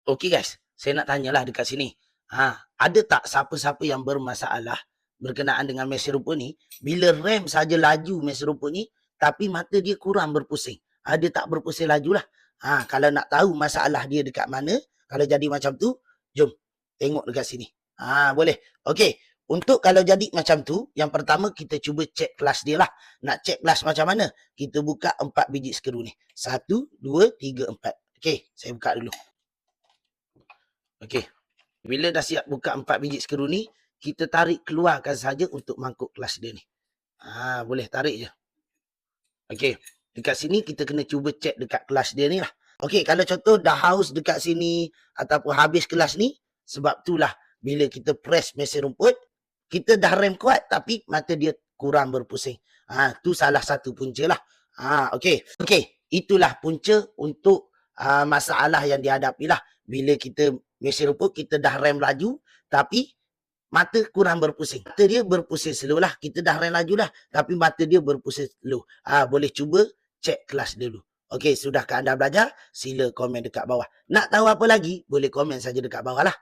Okey guys, saya nak tanyalah dekat sini. Ada tak siapa-siapa yang bermasalah berkenaan dengan mesin rupa ni, bila rem saja laju mesin rupa ni, tapi mata dia kurang berpusing. Dia tak berpusing lajulah. Kalau nak tahu masalah dia dekat mana, kalau jadi macam tu, jom tengok dekat sini. Boleh. Okey, untuk kalau jadi macam tu, yang pertama kita cuba cek kelas dia lah. Nak cek kelas macam mana? Kita buka 4 biji skru ni. 1, 2, 3, 4. Okey, saya buka dulu. Okey. Bila dah siap buka 4 biji skru ni, kita tarik keluarkan saja untuk mangkuk kelas dia ni. Boleh tarik je. Okey. Dekat sini kita kena cuba cek dekat kelas dia ni lah. Okey, kalau contoh dah haus dekat sini ataupun habis kelas ni, sebab itulah bila kita press mesin rumput, kita dah rem kuat tapi mata dia kurang berpusing. Tu salah satu punca lah. Okey. Okey, itulah punca untuk masalah yang dihadapi lah. Bila kita mesin rumput, kita dah rem laju tapi mata kurang berpusing. Mata dia berpusing slow lah. Kita dah rem laju dah tapi mata dia berpusing slow. Boleh cuba cek kelas dulu. Okey, sudahkah anda belajar? Sila komen dekat bawah. Nak tahu apa lagi? Boleh komen saja dekat bawah lah.